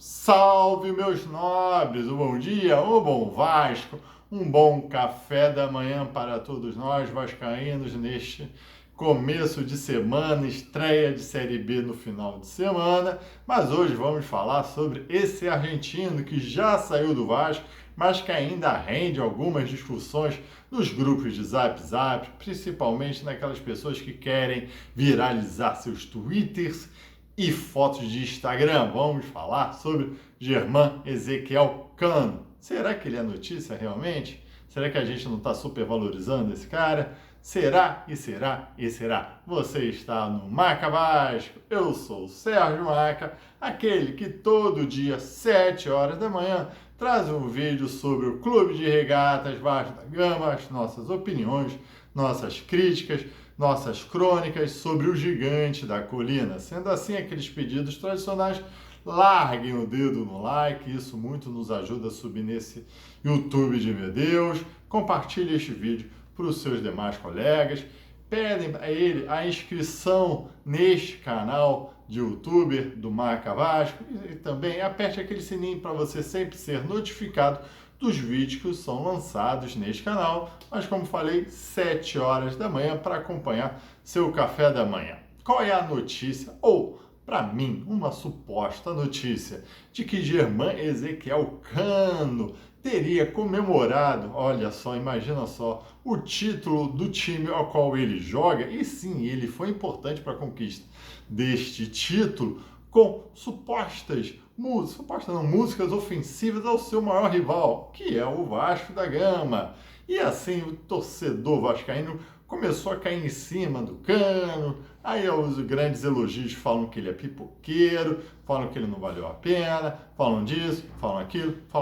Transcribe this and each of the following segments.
Salve, meus nobres! Um bom dia, um bom Vasco, um bom café da manhã para todos nós vascaínos neste começo de semana, estreia de Série B no final de semana. Mas hoje vamos falar sobre esse argentino que já saiu do Vasco, mas que ainda rende algumas discussões nos grupos de Zap Zap, principalmente naquelas pessoas que querem viralizar seus twitters e fotos de Instagram. Vamos falar sobre Germán Ezequiel Cano. Será que ele é notícia realmente? Será que a gente não está supervalorizando esse cara? Será e será e será? Você está no Maca Vasco. Eu sou o Sérgio Maca, aquele que todo dia, 7 horas da manhã, traz um vídeo sobre o Clube de Regatas Vasco da Gama, as nossas opiniões, nossas críticas, nossas crônicas sobre o gigante da colina. Sendo assim, aqueles pedidos tradicionais, larguem o dedo no like, isso muito nos ajuda a subir nesse YouTube de meu Deus. Compartilhe este vídeo para os seus demais colegas. Pedem a ele a inscrição neste canal de youtuber do Maca Vasco e também aperte aquele sininho para você sempre ser notificado dos vídeos que são lançados neste canal, mas como falei, 7 horas da manhã para acompanhar seu café da manhã. Qual é a notícia? Ou, para mim, uma suposta notícia de que Germán Ezequiel Cano teria comemorado, olha só, imagina só, o título do time ao qual ele joga, e sim, ele foi importante para a conquista deste título, com supostas músicas ofensivas ao seu maior rival, que é o Vasco da Gama. E assim o torcedor vascaíno começou a cair em cima do Cano, aí os grandes elogios falam que ele é pipoqueiro, falam que ele não valeu a pena, falam disso, falam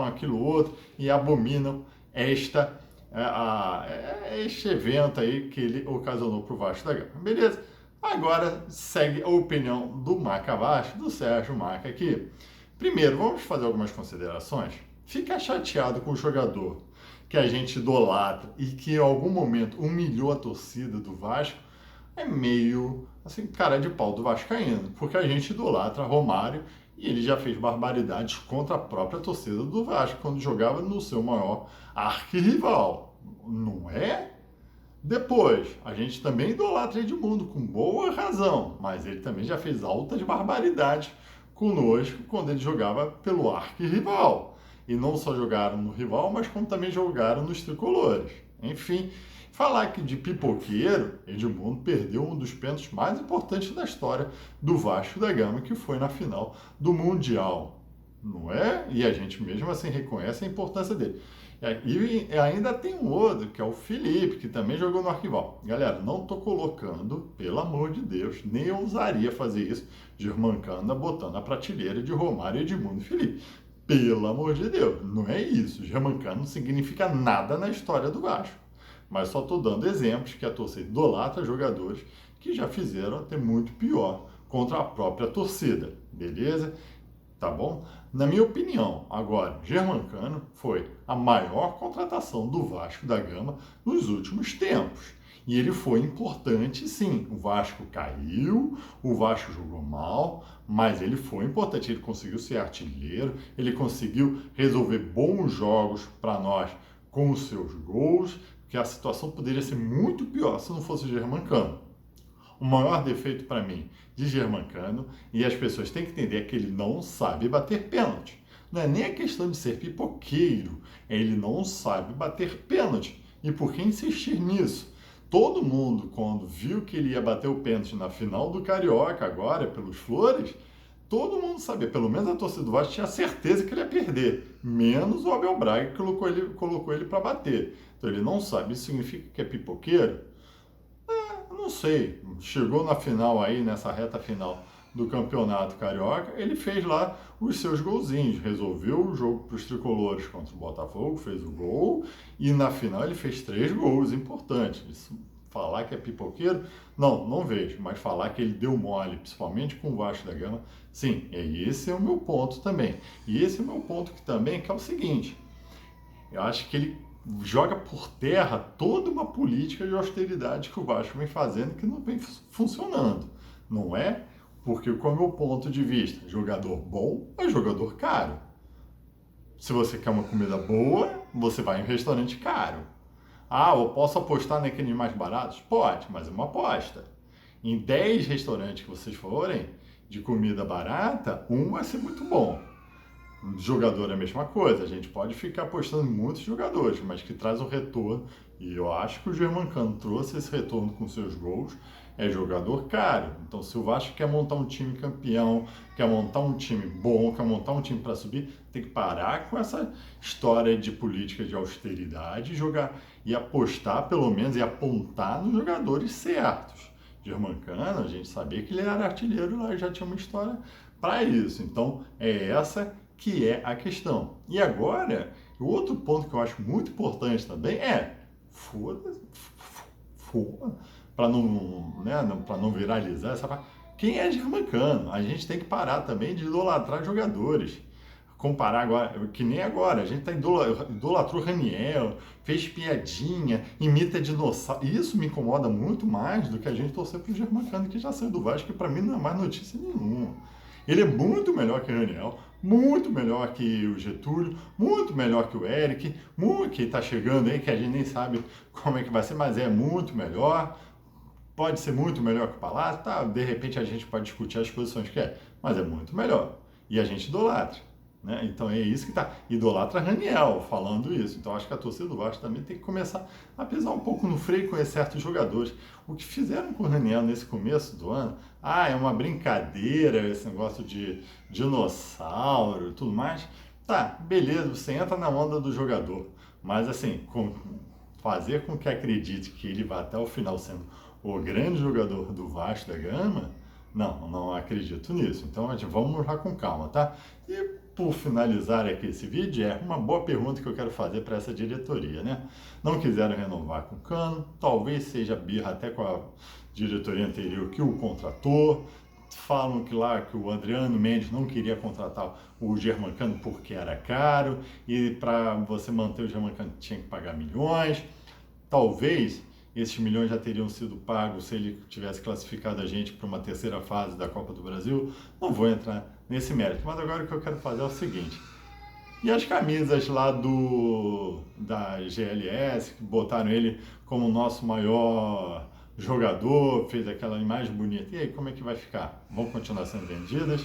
aquilo outro, e abominam este evento aí que ele ocasionou para o Vasco da Gama. Beleza? Agora segue a opinião do Maca Vasco, do Sérgio Maca aqui. Primeiro, vamos fazer algumas considerações. Ficar chateado com o jogador que a gente idolatra e que em algum momento humilhou a torcida do Vasco é meio, assim, cara de pau do vascaíno, porque a gente idolatra Romário e ele já fez barbaridades contra a própria torcida do Vasco quando jogava no seu maior arquirrival, não é? Depois, a gente também idolatra Edmundo com boa razão, mas ele também já fez altas barbaridades conosco quando ele jogava pelo arquirrival. E não só jogaram no rival, mas como também jogaram nos tricolores. Enfim, falar que de pipoqueiro, Edmundo perdeu um dos pênaltis mais importantes da história do Vasco da Gama, que foi na final do Mundial. Não é? E a gente mesmo assim reconhece a importância dele. E ainda tem um outro, que é o Felipe, que também jogou no arquival. Galera, não estou colocando, pelo amor de Deus, nem ousaria fazer isso, Germán Cano botando a prateleira de Romário, Edmundo e Felipe. Pelo amor de Deus, não é isso. Germán Cano não significa nada na história do Vasco. Mas só estou dando exemplos que a torcida idolatra jogadores que já fizeram até muito pior contra a própria torcida. Beleza? Tá bom? Na minha opinião, agora, Germán Cano foi a maior contratação do Vasco da Gama nos últimos tempos. E ele foi importante, sim. O Vasco caiu, o Vasco jogou mal, mas ele foi importante. Ele conseguiu ser artilheiro, ele conseguiu resolver bons jogos para nós com os seus gols, que a situação poderia ser muito pior se não fosse o Germán Cano. O maior defeito para mim de Germán Cano, e as pessoas têm que entender, é que ele não sabe bater pênalti. Não é nem a questão de ser pipoqueiro, ele não sabe bater pênalti. E por que insistir nisso? Todo mundo, quando viu que ele ia bater o pênalti na final do Carioca, agora, pelos Flores, todo mundo sabia, pelo menos a torcida do Vasco tinha certeza que ele ia perder, menos o Abel Braga que colocou ele para bater. Então ele não sabe, isso significa que é pipoqueiro? Não sei, chegou na final aí, nessa reta final do Campeonato Carioca, ele fez lá os seus golzinhos, resolveu o jogo para os tricolores contra o Botafogo, fez o gol, e na final ele fez 3 gols importantes. Isso, falar que é pipoqueiro, não vejo, mas falar que ele deu mole, principalmente com o Vasco da Gama, sim, esse é o meu ponto também. E esse é o meu ponto que também que é o seguinte, eu acho que ele joga por terra toda uma política de austeridade que o Vasco vem fazendo que não vem funcionando, não é? Porque, qual é o meu ponto de vista? Jogador bom é jogador caro. Se você quer uma comida boa, você vai em um restaurante caro. Ah, eu posso apostar naqueles mais baratos? Pode, mas é uma aposta. Em 10 restaurantes que vocês forem de comida barata, um vai ser muito bom. Jogador é a mesma coisa, a gente pode ficar apostando em muitos jogadores, mas que traz um retorno, e eu acho que o Germancano trouxe esse retorno com seus gols, é jogador caro. Então, se o Vasco quer montar um time campeão, quer montar um time bom, quer montar um time para subir, tem que parar com essa história de política de austeridade, jogar e apostar pelo menos e apontar nos jogadores certos. Germancano, a gente sabia que ele era artilheiro lá, já tinha uma história para isso. Então, é essa que é a questão. E agora, o outro ponto que eu acho muito importante também é foda-se, para não, né, para não viralizar essa parte. Quem é Germancano? A gente tem que parar também de idolatrar jogadores. Comparar agora, que nem agora, a gente tá idolatrou Raniel, fez piadinha, imita dinossauro. Isso me incomoda muito mais do que a gente torcer pro Germancano, que já saiu do Vasco, que para mim não é mais notícia nenhuma. Ele é muito melhor que o Raniel, muito melhor que o Getúlio, muito melhor que o Eric, que está chegando aí, que a gente nem sabe como é que vai ser, mas é muito melhor. Pode ser muito melhor que o Palácio, tá? De repente a gente pode discutir as posições que é, mas é muito melhor. E a gente idolatra. Né? Então é isso que está. Idolatra Raniel falando isso. Então acho que a torcida do Vasco também tem que começar a pisar um pouco no freio com certos jogadores. O que fizeram com o Raniel nesse começo do ano, é uma brincadeira esse negócio de dinossauro e tudo mais. Tá, beleza, você entra na onda do jogador. Mas assim, fazer com que acredite que ele vai até o final sendo o grande jogador do Vasco da Gama, não acredito nisso. Então, vamos lá com calma, tá? E por finalizar aqui esse vídeo, é uma boa pergunta que eu quero fazer para essa diretoria, né? Não quiseram renovar com o Cano, talvez seja birra até com a diretoria anterior que o contratou. Falam que lá que o Adriano Mendes não queria contratar o Germancano porque era caro e para você manter o Germancano tinha que pagar milhões. Talvez esses milhões já teriam sido pagos se ele tivesse classificado a gente para uma terceira fase da Copa do Brasil. Não vou entrar nesse mérito, mas agora o que eu quero fazer é o seguinte. E as camisas lá da GLS, que botaram ele como o nosso maior jogador, fez aquela imagem bonita. E aí, como é que vai ficar? Vão continuar sendo vendidas?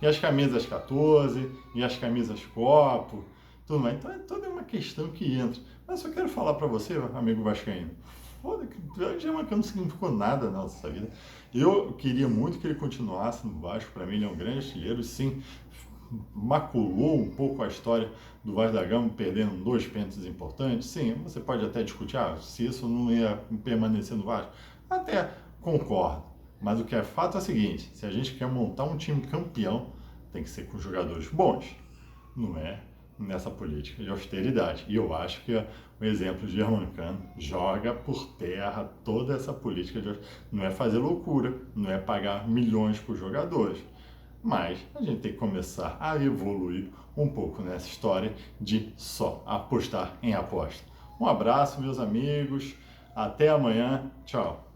E as camisas 14, e as camisas copo, tudo mais. Então é toda uma questão que entra. Mas eu quero falar para você, amigo vascaíno, foda que o Germancano não significou nada na nossa vida. Eu queria muito que ele continuasse no Vasco, para mim ele é um grande artilheiro, sim, maculou um pouco a história do Vasco da Gama, perdendo 2 pênaltis importantes. Sim, você pode até discutir se isso não ia permanecer no Vasco. Até concordo. Mas o que é fato é o seguinte, se a gente quer montar um time campeão, tem que ser com jogadores bons. Não é nessa política de austeridade. E eu acho que o exemplo de Germancano joga por terra toda essa política de austeridade. Não é fazer loucura, não é pagar milhões por jogadores. Mas a gente tem que começar a evoluir um pouco nessa história de só apostar em aposta. Um abraço, meus amigos. Até amanhã. Tchau.